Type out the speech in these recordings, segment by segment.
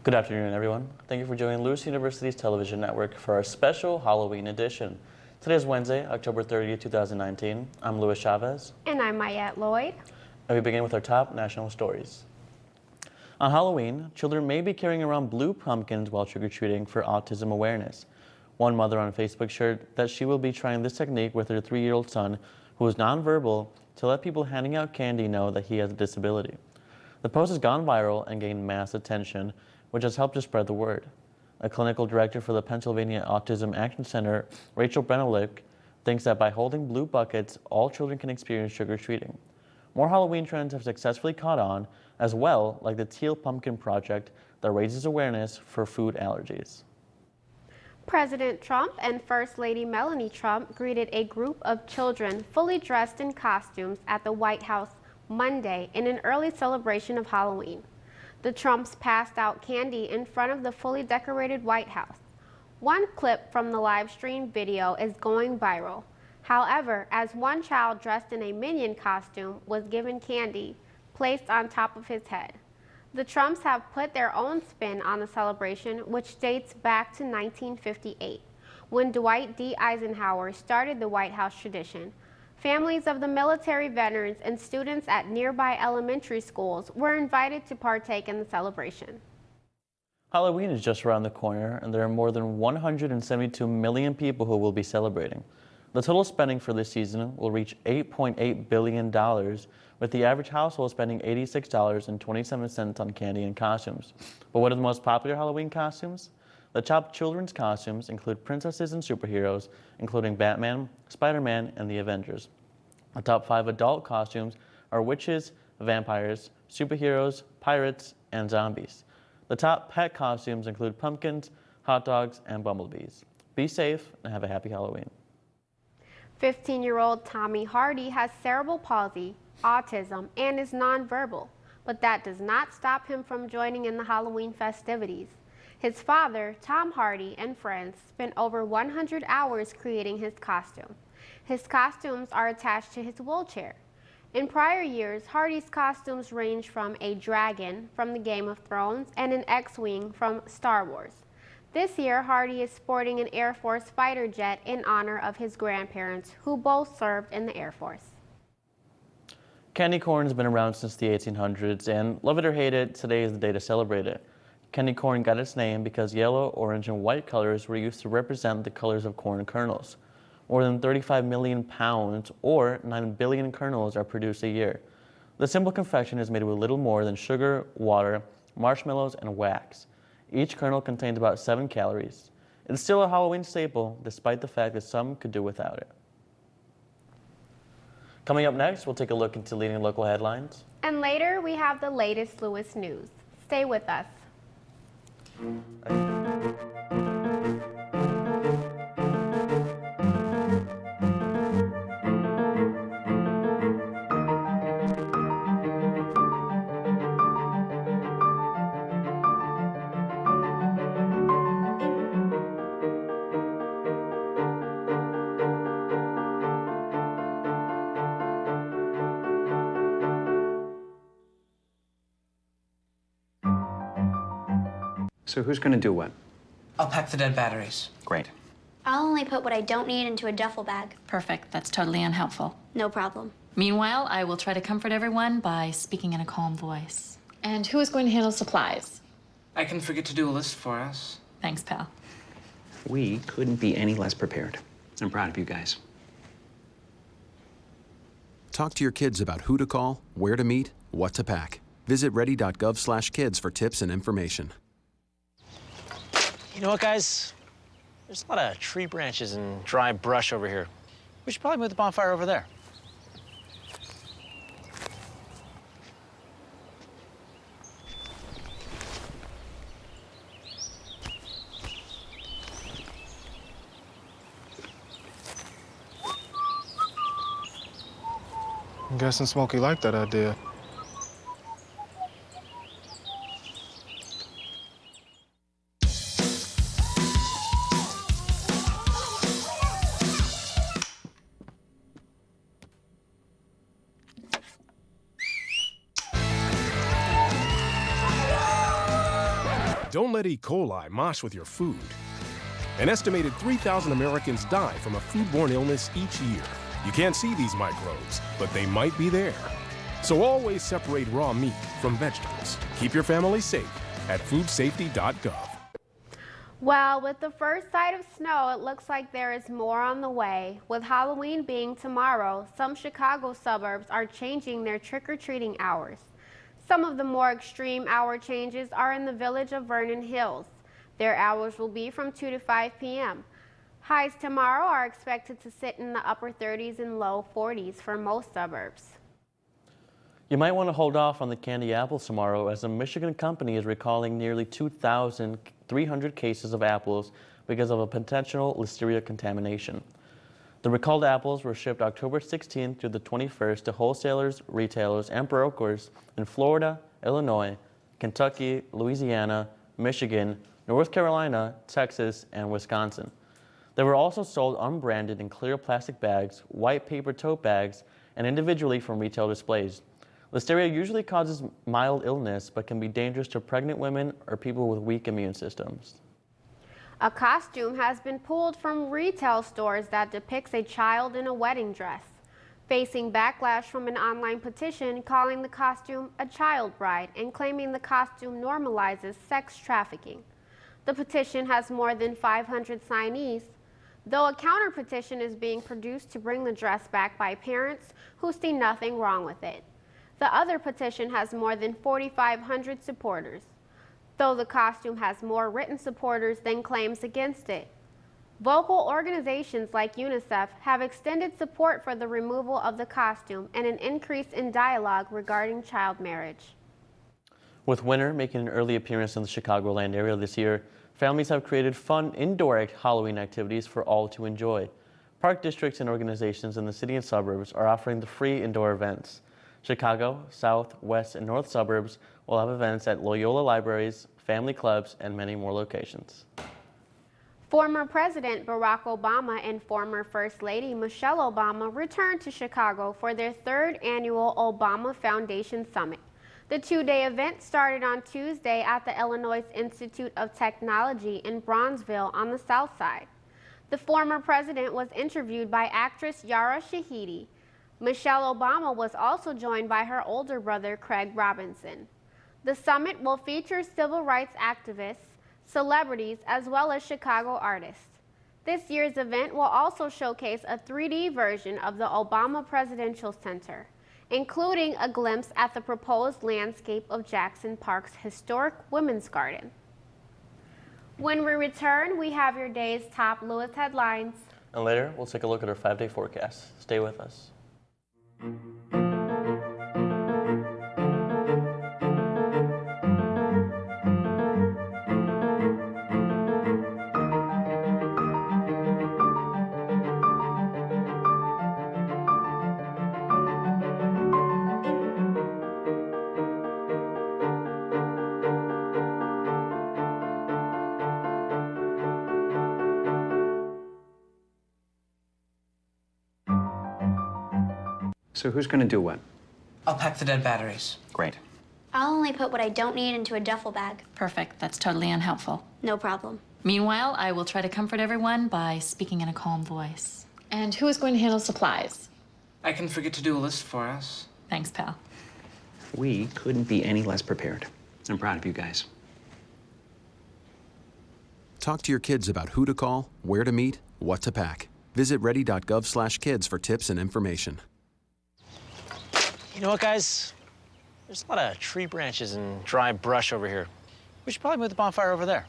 Good afternoon, everyone. Thank you for joining Lewis University's television network for our special Halloween edition. Today is Wednesday, October 30th, 2019. I'm Luis Chavez. And I'm Mayette Lloyd. And we begin with our top national stories. On Halloween, children may be carrying around blue pumpkins while trick-or-treating for autism awareness. One mother on Facebook shared that she will be trying this technique with her 3-year-old son, who is nonverbal, to let people handing out candy know that he has a disability. The post has gone viral and gained mass attention, which has helped to spread the word. A clinical director for the Pennsylvania Autism Action Center, Rachel Brenolick, thinks that by holding blue buckets, all children can experience trick-or-treating. More Halloween trends have successfully caught on, as well, like the Teal Pumpkin Project that raises awareness for food allergies. President Trump and First Lady Melania Trump greeted a group of children fully dressed in costumes at the White House Monday in an early celebration of Halloween. The Trumps passed out candy in front of the fully decorated White House. One clip from the live stream video is going viral. However, as one child dressed in a Minion costume was given candy placed on top of his head. The Trumps have put their own spin on the celebration, which dates back to 1958, when Dwight D. Eisenhower started the White House tradition. Families of the military veterans and students at nearby elementary schools were invited to partake in the celebration. Halloween is just around the corner, and there are more than 172 million people who will be celebrating. The total spending for this season will reach $8.8 billion, with the average household spending $86.27 on candy and costumes. But what are the most popular Halloween costumes? The top children's costumes include princesses and superheroes, including Batman, Spider-Man, and the Avengers. The top 5 adult costumes are witches, vampires, superheroes, pirates, and zombies. The top pet costumes include pumpkins, hot dogs, and bumblebees. Be safe and have a happy Halloween. 15-year-old Tommy Hardy has cerebral palsy, autism, and is nonverbal, but that does not stop him from joining in the Halloween festivities. His father, Tom Hardy, and friends spent over 100 hours creating his costume. His costumes are attached to his wheelchair. In prior years, Hardy's costumes ranged from a dragon from the Game of Thrones and an X-Wing from Star Wars. This year, Hardy is sporting an Air Force fighter jet in honor of his grandparents, who both served in the Air Force. Candy corn has been around since the 1800s, and love it or hate it, today is the day to celebrate it. Candy corn got its name because yellow, orange, and white colors were used to represent the colors of corn kernels. More than 35 million pounds, or 9 billion kernels, are produced a year. The simple confection is made with little more than sugar, water, marshmallows, and wax. Each kernel contains about 7 calories. It's still a Halloween staple, despite the fact that some could do without it. Coming up next, we'll take a look into leading local headlines. And later, we have the latest Lewis news. Stay with us. So who's going to do what? I'll pack the dead batteries. Great. I'll only put what I don't need into a duffel bag. Perfect. That's totally unhelpful. No problem. Meanwhile, I will try to comfort everyone by speaking in a calm voice. And who is going to handle supplies? I can forget to do a list for us. Thanks, pal. We couldn't be any less prepared. I'm proud of you guys. Talk to your kids about who to call, where to meet, what to pack. Visit ready.gov/kids for tips and information. You know what, guys? There's a lot of tree branches and dry brush over here. We should probably move the bonfire over there. I'm guessing Smokey liked that idea. Don't let E. coli mosh with your food. An estimated 3,000 Americans die from a foodborne illness each year. You can't see these microbes, but they might be there. So always separate raw meat from vegetables. Keep your family safe at foodsafety.gov. Well, with the first sight of snow, it looks like there is more on the way. With Halloween being tomorrow, some Chicago suburbs are changing their trick-or-treating hours. Some of the more extreme hour changes are in the village of Vernon Hills. Their hours will be from 2 to 5 p.m. Highs tomorrow are expected to sit in the upper 30s and low 40s for most suburbs. You might want to hold off on the candy apples tomorrow, as a Michigan company is recalling nearly 2,300 cases of apples because of a potential listeria contamination. The recalled apples were shipped October 16th through the 21st to wholesalers, retailers, and brokers in Florida, Illinois, Kentucky, Louisiana, Michigan, North Carolina, Texas, and Wisconsin. They were also sold unbranded in clear plastic bags, white paper tote bags, and individually from retail displays. Listeria usually causes mild illness, but can be dangerous to pregnant women or people with weak immune systems. A costume has been pulled from retail stores that depicts a child in a wedding dress, facing backlash from an online petition calling the costume a child bride and claiming the costume normalizes sex trafficking. The petition has more than 500 signees, though a counter petition is being produced to bring the dress back by parents who see nothing wrong with it. The other petition has more than 4,500 supporters, though the costume has more written supporters than claims against it. Vocal organizations like UNICEF have extended support for the removal of the costume and an increase in dialogue regarding child marriage. With winter making an early appearance in the Chicagoland area this year, families have created fun indoor Halloween activities for all to enjoy. Park districts and organizations in the city and suburbs are offering the free indoor events. Chicago, South, West, and North suburbs will have events at Loyola libraries, family clubs, and many more locations. Former President Barack Obama and former First Lady Michelle Obama returned to Chicago for their third annual Obama Foundation Summit. The two-day event started on Tuesday at the Illinois Institute of Technology in Bronzeville on the South Side. The former president was interviewed by actress Yara Shahidi. Michelle Obama was also joined by her older brother, Craig Robinson. The summit will feature civil rights activists, celebrities, as well as Chicago artists. This year's event will also showcase a 3D version of the Obama Presidential Center, including a glimpse at the proposed landscape of Jackson Park's historic Women's Garden. When we return, we have your day's top Lewis headlines. And later, we'll take a look at our 5-day forecast. Stay with us. So who's going to do what? I'll pack the dead batteries. Great. I'll only put what I don't need into a duffel bag. Perfect. That's totally unhelpful. No problem. Meanwhile, I will try to comfort everyone by speaking in a calm voice. And who is going to handle supplies? I can forget to do a list for us. Thanks, pal. We couldn't be any less prepared. I'm proud of you guys. Talk to your kids about who to call, where to meet, what to pack. Visit ready.gov/kids for tips and information. You know what, guys? There's a lot of tree branches and dry brush over here. We should probably move the bonfire over there.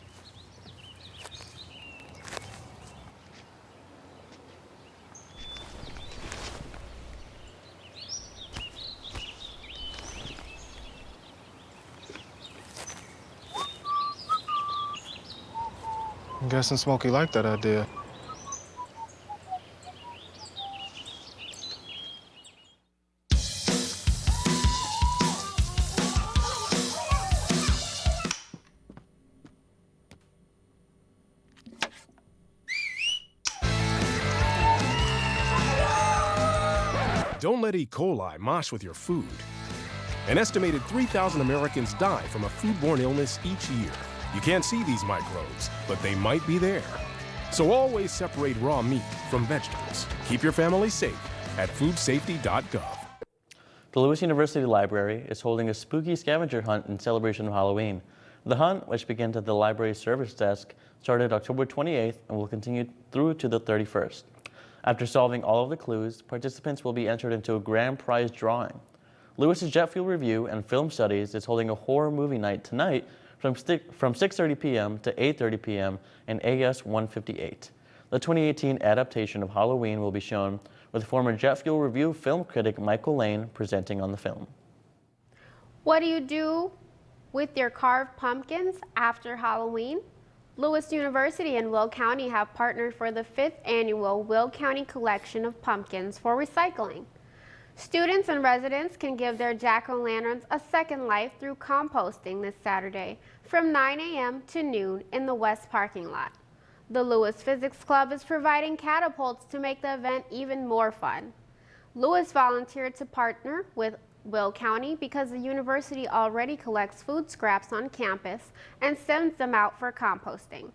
I'm guessing Smokey liked that idea. Don't let E. coli mosh with your food. An estimated 3,000 Americans die from a foodborne illness each year. You can't see these microbes, but they might be there. So always separate raw meat from vegetables. Keep your family safe at foodsafety.gov. The Lewis University Library is holding a spooky scavenger hunt in celebration of Halloween. The hunt, which begins at the library service desk, started October 28th and will continue through to the 31st. After solving all of the clues, participants will be entered into a grand prize drawing. Lewis's Jet Fuel Review and Film Studies is holding a horror movie night tonight from 6:30 p.m. to 8:30 p.m. in AS 158. The 2018 adaptation of Halloween will be shown, with former Jet Fuel Review film critic Michael Lane presenting on the film. What do you do with your carved pumpkins after Halloween? Lewis University and Will County have partnered for the 5th annual Will County Collection of Pumpkins for recycling. Students and residents can give their jack-o'-lanterns a second life through composting this Saturday from 9 a.m. to noon in the West parking lot. The Lewis Physics Club is providing catapults to make the event even more fun. Lewis volunteered to partner with Will County because the university already collects food scraps on campus and sends them out for composting.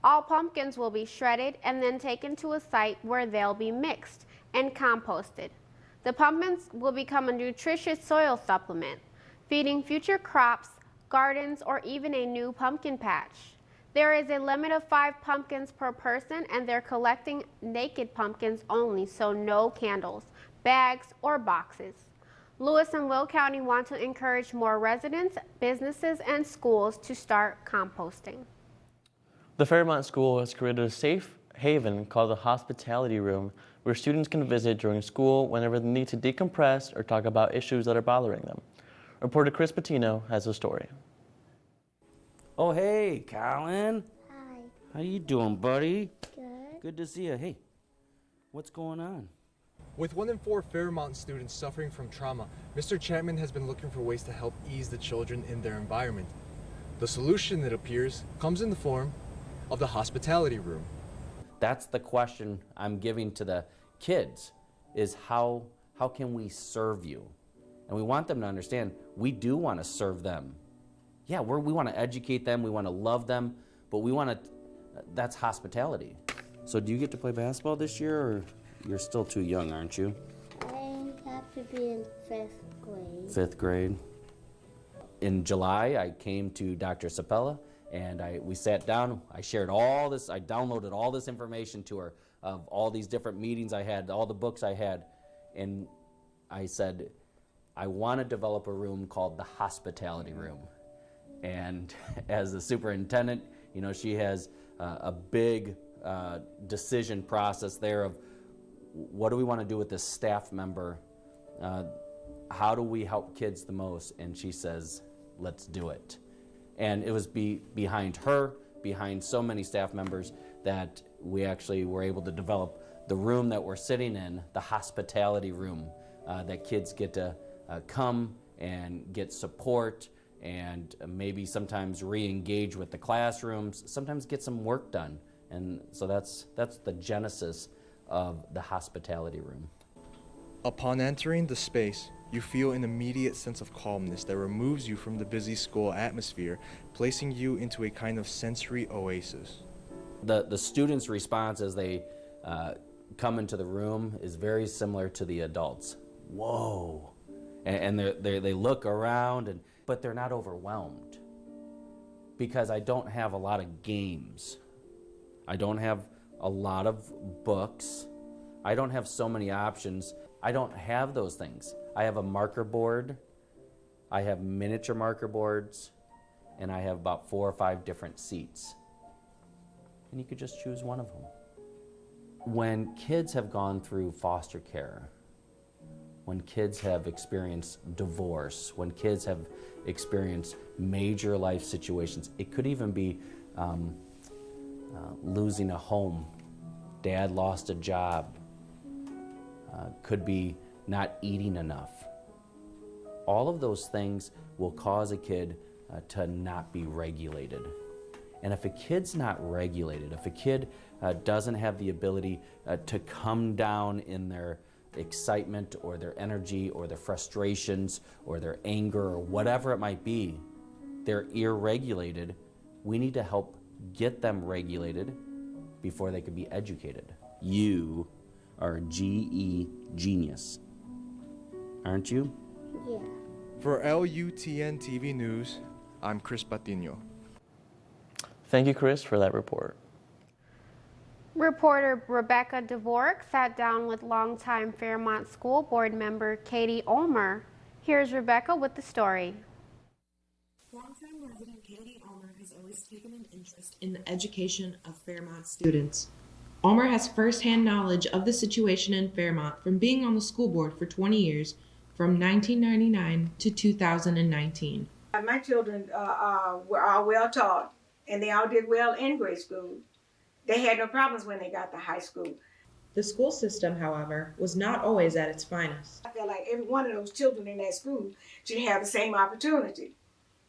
All pumpkins will be shredded and then taken to a site where they'll be mixed and composted. The pumpkins will become a nutritious soil supplement, feeding future crops, gardens, or even a new pumpkin patch. There is a limit of 5 pumpkins per person, and they're collecting naked pumpkins only, so no candles, bags, or boxes. Lewis and Will County want to encourage more residents, businesses, and schools to start composting. The Fairmont School has created a safe haven called the Hospitality Room, where students can visit during school whenever they need to decompress or talk about issues that are bothering them. Reporter Chris Patino has the story. Oh, hey, Colin. Hi. How you doing, buddy? Good. Good to see you. Hey, what's going on? With 1 in 4 Fairmont students suffering from trauma, Mr. Chapman has been looking for ways to help ease the children in their environment. The solution, it appears, comes in the form of the Hospitality Room. That's the question I'm giving to the kids, is how can we serve you? And we want them to understand we do want to serve them. Yeah, we want to educate them, we want to love them, but we want to, that's hospitality. So do you get to play basketball this year, or you're still too young, aren't you? I have to be in 5th grade. 5th grade. In July, I came to Dr. Sapella, and we sat down. I shared all this, I downloaded all this information to her of all these different meetings I had, all the books I had, and I said, I want to develop a room called the Hospitality Room. And as the superintendent, you know, she has a big decision process there of what do we want to do with this staff member? How do we help kids the most? And she says, let's do it. And it was behind her, behind so many staff members, that we actually were able to develop the room that we're sitting in, the Hospitality Room, that kids get to come and get support, and maybe sometimes re-engage with the classrooms, sometimes get some work done. And so that's the genesis of the Hospitality Room. Upon entering the space, you feel an immediate sense of calmness that removes you from the busy school atmosphere, placing you into a kind of sensory oasis. The students' response as they come into the room is very similar to the adults. Whoa. And they look around, but they're not overwhelmed, because I don't have a lot of games. I don't have a lot of books. I don't have so many options. I don't have those things. I have a marker board, I have miniature marker boards, and I have about 4 or 5 different seats. And you could just choose one of them. When kids have gone through foster care, when kids have experienced divorce, when kids have experienced major life situations, it could even be losing a home. Dad lost a job. Could be not eating enough. All of those things will cause a kid to not be regulated. And if a kid's not regulated, if a kid doesn't have the ability to come down in their excitement or their energy or their frustrations or their anger or whatever it might be, they're irregulated, We need to help get them regulated before they can be educated. You are a GE genius, aren't you? Yeah. For LUTN TV News, I'm Chris Patino. Thank you, Chris, for that report. Reporter Rebecca Dvorak sat down with longtime Fairmont School Board member Katie Ulmer. Here's Rebecca with the story. Longtime resident Katie Ulmer has always taken an interest in the education of Fairmont students. Ulmer has firsthand knowledge of the situation in Fairmont from being on the school board for 20 years, from 1999 to 2019. My children were all well taught, and they all did well in grade school. They had no problems when they got to high school. The school system, however, was not always at its finest. I feel like every one of those children in that school should have the same opportunity.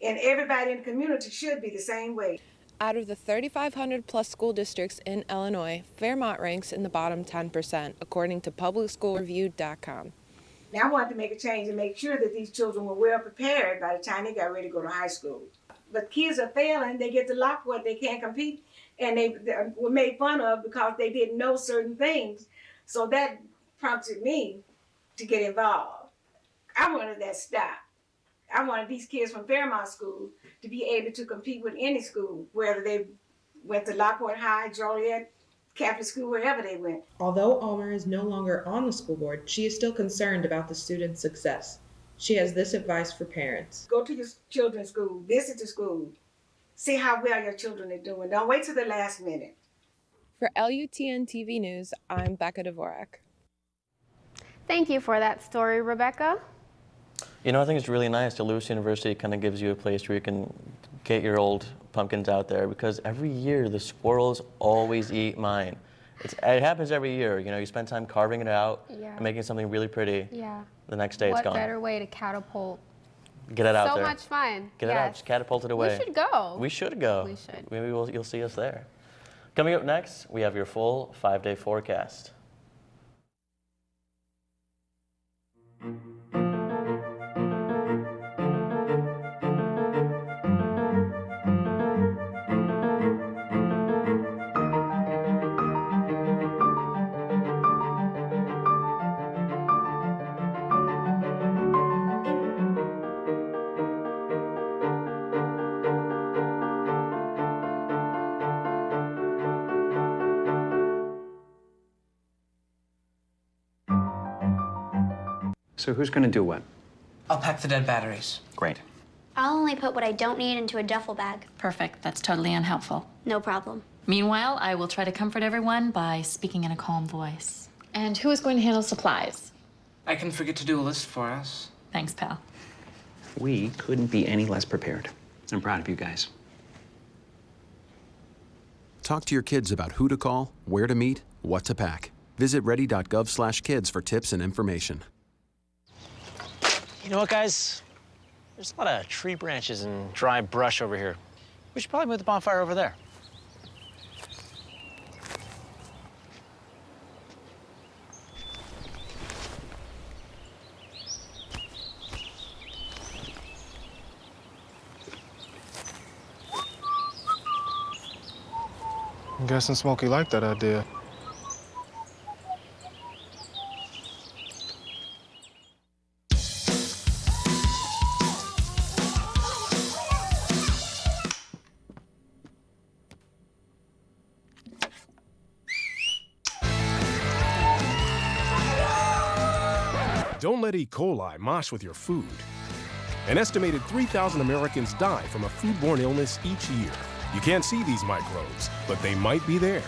And everybody in the community should be the same way. Out of the 3,500 plus school districts in Illinois, Fairmont ranks in the bottom 10%, according to PublicSchoolReview.com. Now I wanted to make a change and make sure that these children were well prepared by the time they got ready to go to high school. But kids are failing, they get to Lockwood, they can't compete, and they were made fun of because they didn't know certain things. So that prompted me to get involved. I wanted that stop. I wanted these kids from Fairmont School to be able to compete with any school, whether they went to Lockwood High, Joliet, Catholic school, wherever they went. Although Ulmer is no longer on the school board, she is still concerned about the students' success. She has this advice for parents. Go to your children's school, visit the school, see how well your children are doing. Don't wait till the last minute. For LUTN TV News, I'm Becca Dvorak. Thank you for that story, Rebecca. You know, I think it's really nice that Lewis University kind of gives you a place where you can get your old pumpkins out there, because every year the squirrels always eat mine. It happens every year. You know, you spend time carving it out and making something really pretty. Yeah. The next day it's gone. What better way to catapult? Get it out so there. So much fun. Get it out. Just catapult it away. We should go. We should go. We should. Maybe you'll see us there. Coming up next, we have your full 5-day forecast. So who's going to do what? I'll pack the dead batteries. Great. I'll only put what I don't need into a duffel bag. Perfect. That's totally unhelpful. No problem. Meanwhile, I will try to comfort everyone by speaking in a calm voice. And who is going to handle supplies? I can forget to do a list for us. Thanks, pal. We couldn't be any less prepared. I'm proud of you guys. Talk to your kids about who to call, where to meet, what to pack. Visit ready.gov/kids for tips and information. You know what, guys? There's a lot of tree branches and dry brush over here. We should probably move the bonfire over there. I'm guessing Smokey liked that idea. Don't let E. coli mosh with your food. An estimated 3,000 Americans die from a foodborne illness each year. You can't see these microbes, but they might be there.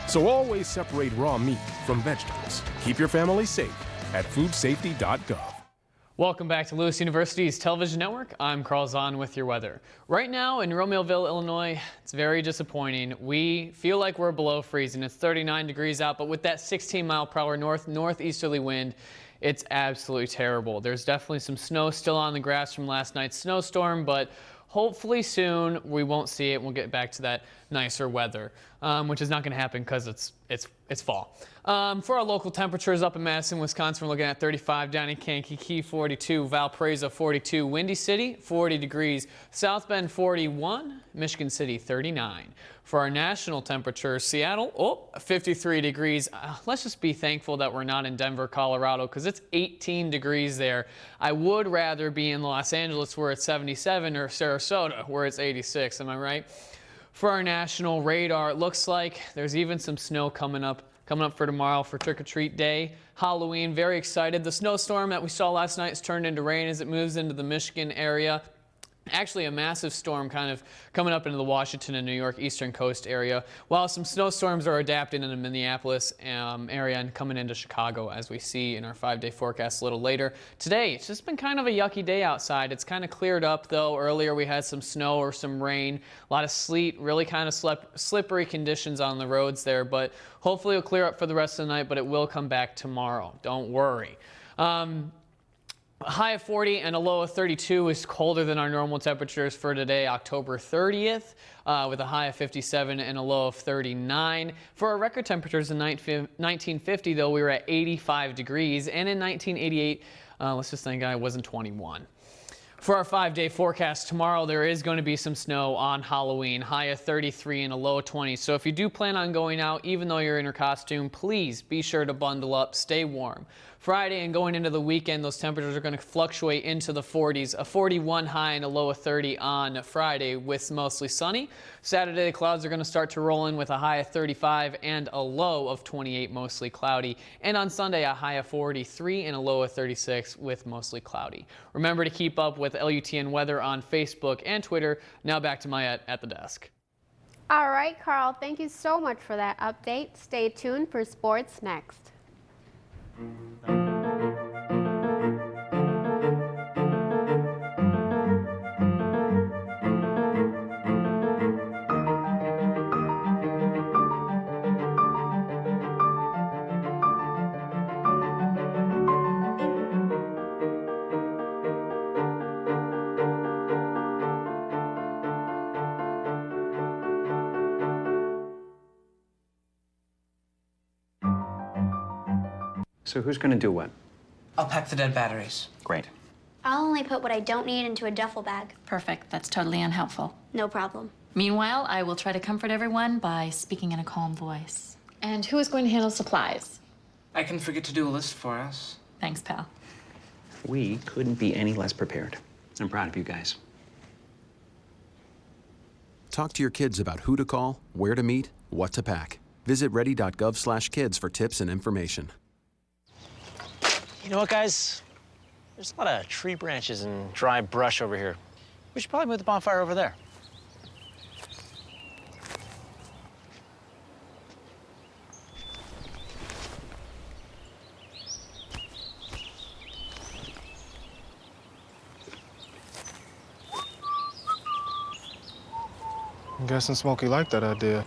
So always separate raw meat from vegetables. Keep your family safe at foodsafety.gov. Welcome back to Lewis University's television network. I'm Carl Zahn with your weather. Right now in Romeoville, Illinois, it's very disappointing. We feel like we're below freezing. It's 39 degrees out, but with that 16-mile-per-hour northeasterly wind, it's absolutely terrible. There's definitely some snow still on the grass from last night's snowstorm, but hopefully soon we won't see it. We'll get back to that nicer weather. which is not going to happen because it's fall. For our local temperatures up in Madison, Wisconsin, we're looking at 35, down in Kankakee 42, Valparaiso 42, Windy City 40 degrees, South Bend 41, Michigan City 39. For our national temperatures, Seattle, 53 degrees. Let's just be thankful that we're not in Denver, Colorado, because it's 18 degrees there. I would rather be in Los Angeles where it's 77 or Sarasota where it's 86. Am I right? For our national radar, it looks like there's even some snow coming up for tomorrow for trick-or-treat day. Halloween, very excited. The snowstorm that we saw last night has turned into rain as it moves into the Michigan area. Actually, a massive storm kind of coming up into the Washington and New York eastern coast area, while some snowstorms are adapting in the Minneapolis area and coming into Chicago, as we see in our 5-day forecast a little later. Today, it's just been kind of a yucky day outside. It's kind of cleared up, though. Earlier, we had some snow or some rain, a lot of sleet, really kind of slippery conditions on the roads there, but hopefully it'll clear up for the rest of the night, but it will come back tomorrow. Don't worry. A high of 40 and a low of 32 is colder than our normal temperatures for today, October 30th, with a high of 57 and a low of 39. For our record temperatures in 1950, though, we were at 85 degrees, and in 1988, let's just thank God it wasn't 21. For our 5-day forecast tomorrow, there is going to be some snow on Halloween, high of 33 and a low of 20. So if you do plan on going out, even though you're in your costume, please be sure to bundle up, stay warm. Friday and going into the weekend, those temperatures are going to fluctuate into the 40s, a 41 high and a low of 30 on Friday with mostly sunny. Saturday, the clouds are going to start to roll in with a high of 35 and a low of 28, mostly cloudy. And on Sunday, a high of 43 and a low of 36 with mostly cloudy. Remember to keep up with LUTN weather on Facebook and Twitter. Now back to Maya at the desk. All right, Carl, thank you so much for that update. Stay tuned for sports next. So who's going to do what? I'll pack the dead batteries. Great. I'll only put what I don't need into a duffel bag. Perfect. That's totally unhelpful. No problem. Meanwhile, I will try to comfort everyone by speaking in a calm voice. And who is going to handle supplies? I can forget to do a list for us. Thanks, pal. We couldn't be any less prepared. I'm proud of you guys. Talk to your kids about who to call, where to meet, what to pack. Visit ready.gov/kids for tips and information. You know what, guys? There's a lot of tree branches and dry brush over here. We should probably move the bonfire over there. I'm guessing Smokey liked that idea.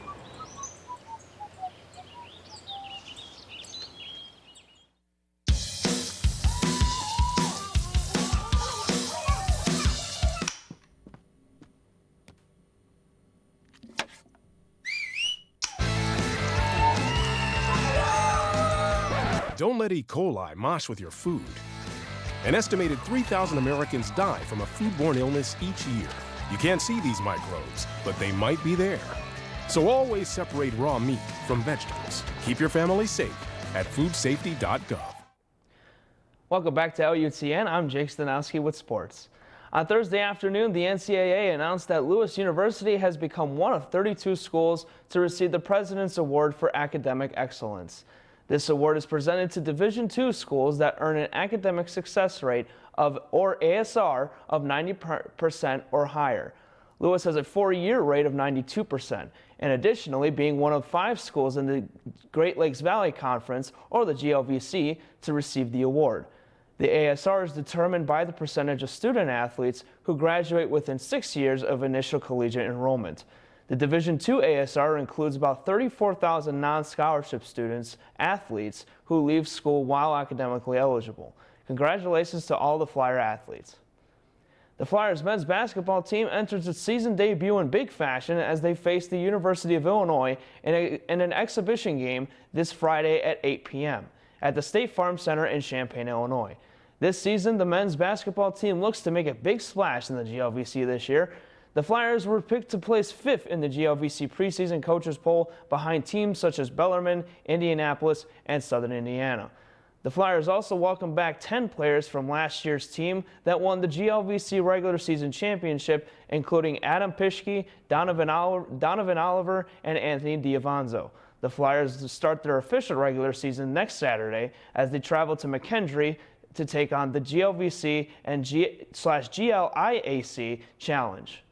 Don't let E. coli mosh with your food. An estimated 3,000 Americans die from a foodborne illness each year. You can't see these microbes, but they might be there. So always separate raw meat from vegetables. Keep your family safe at foodsafety.gov. Welcome back to LUTN. I'm Jake Stanowski with sports. On Thursday afternoon, the NCAA announced that Lewis University has become one of 32 schools to receive the President's Award for Academic Excellence. This award is presented to Division II schools that earn an academic success rate or ASR of 90% or higher. Lewis has a 4-year rate of 92%, and additionally being one of 5 schools in the Great Lakes Valley Conference, or the GLVC, to receive the award. The ASR is determined by the percentage of student athletes who graduate within 6 years of initial collegiate enrollment. The Division II ASR includes about 34,000 non-scholarship students, athletes, who leave school while academically eligible. Congratulations to all the Flyer athletes. The Flyers men's basketball team enters its season debut in big fashion as they face the University of Illinois in an exhibition game this Friday at 8 p.m. at the State Farm Center in Champaign, Illinois. This season, the men's basketball team looks to make a big splash in the GLVC this year. The Flyers were picked to place 5th in the GLVC preseason coaches poll behind teams such as Bellarmine, Indianapolis, and Southern Indiana. The Flyers also welcomed back 10 players from last year's team that won the GLVC regular season championship, including Adam Pischke, Donovan Oliver, and Anthony Diavanzo. The Flyers start their official regular season next Saturday as they travel to McKendree to take on the GLVC and GLIAC Challenge.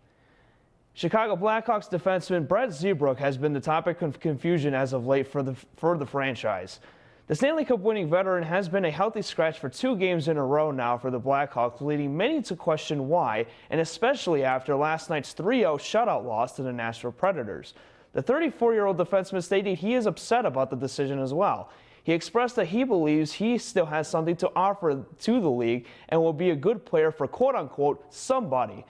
Chicago Blackhawks defenseman Brett Seabrook has been the topic of confusion as of late for the franchise. The Stanley Cup winning veteran has been a healthy scratch for 2 games in a row now for the Blackhawks, leading many to question why, and especially after last night's 3-0 shutout loss to the Nashville Predators. The 34-year-old defenseman stated he is upset about the decision as well. He expressed that he believes he still has something to offer to the league and will be a good player for quote-unquote somebody.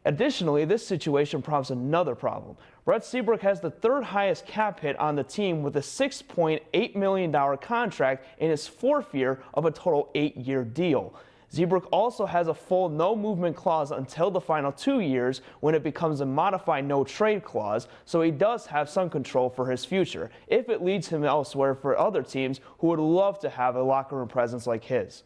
Additionally, this situation prompts another problem. Brett Seabrook has the 3rd highest cap hit on the team with a $6.8 million contract in his 4th year of a total 8-year deal. Seabrook also has a full no-movement clause until the final 2 years when it becomes a modified no-trade clause, so he does have some control for his future if it leads him elsewhere for other teams who would love to have a locker room presence like his.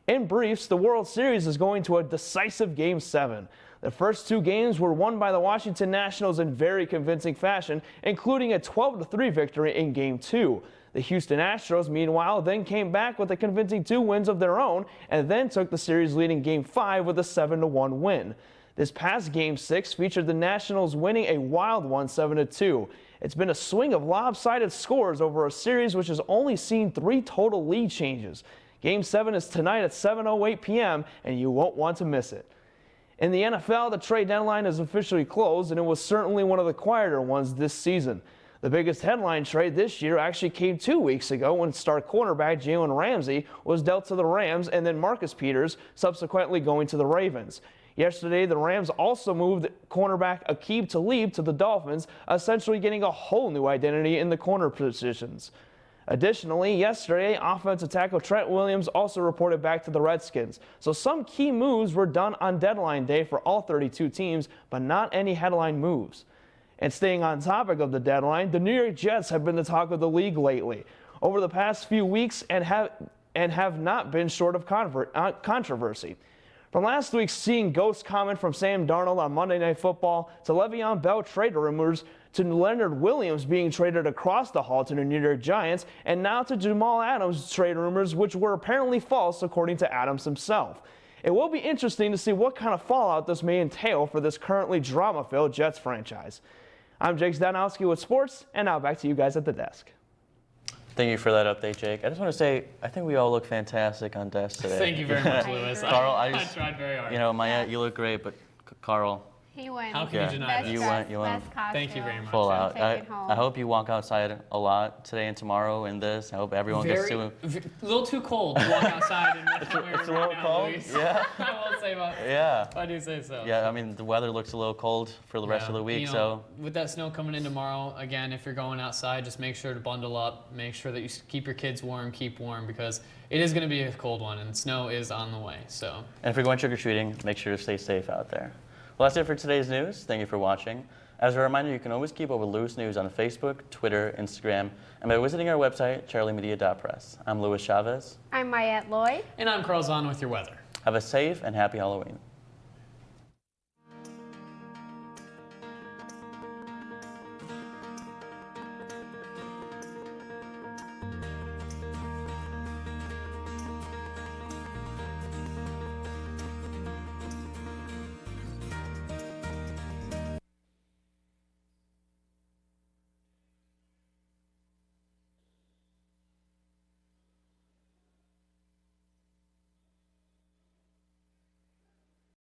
In briefs, the World Series is going to a decisive Game 7. The first 2 games were won by the Washington Nationals in very convincing fashion, including a 12-3 victory in Game 2. The Houston Astros, meanwhile, then came back with a convincing 2 wins of their own and then took the series leading Game 5 with a 7-1 win. This past Game 6 featured the Nationals winning a wild one 7-2. It's been a swing of lopsided scores over a series which has only seen 3 total lead changes. Game 7 is tonight at 7:08 p.m. and you won't want to miss it. In the NFL, the trade deadline is officially closed, and it was certainly one of the quieter ones this season. The biggest headline trade this year actually came 2 weeks ago when star cornerback Jalen Ramsey was dealt to the Rams and then Marcus Peters subsequently going to the Ravens. Yesterday, the Rams also moved cornerback Aqib Talib to the Dolphins, essentially getting a whole new identity in the corner positions. Additionally, yesterday, offensive tackle Trent Williams also reported back to the Redskins. So some key moves were done on deadline day for all 32 teams, but not any headline moves. And staying on topic of the deadline, the New York Jets have been the talk of the league lately over the past few weeks and have not been short of controversy. From last week's seeing ghost comment from Sam Darnold on Monday Night Football to Le'Veon Bell trade rumors to Leonard Williams being traded across the hall to the New York Giants, and now to Jamal Adams trade rumors, which were apparently false according to Adams himself. It will be interesting to see what kind of fallout this may entail for this currently drama-filled Jets franchise. I'm Jake Zdanowski with sports, and now back to you guys at the desk. Thank you for that update, Jake. I just want to say, I think we all look fantastic on desk today. Thank you very much, Lewis. Carl, I tried very hard. You know, Maya, you look great, but Carl. He went. How can you deny this? You went Thank you very much. full out. I hope you walk outside a lot today and tomorrow in this. I hope everyone gets to. A little too cold to walk outside in It's a little cold. Yeah. I will say about. Yeah. I do say so. Yeah, I mean the weather looks a little cold for the rest of the week, so. With that snow coming in tomorrow, again, if you're going outside, just make sure to bundle up. Make sure that you keep your kids warm, keep warm, because it is going to be a cold one, and snow is on the way. So. And if you're going trick-or-treating, make sure to stay safe out there. Well, that's it for today's news. Thank you for watching. As a reminder, you can always keep up with Lewis News on Facebook, Twitter, Instagram, and by visiting our website, charliemedia.press. I'm Luis Chavez. I'm Mayette Lloyd. And I'm Carl Zahn with your weather. Have a safe and happy Halloween.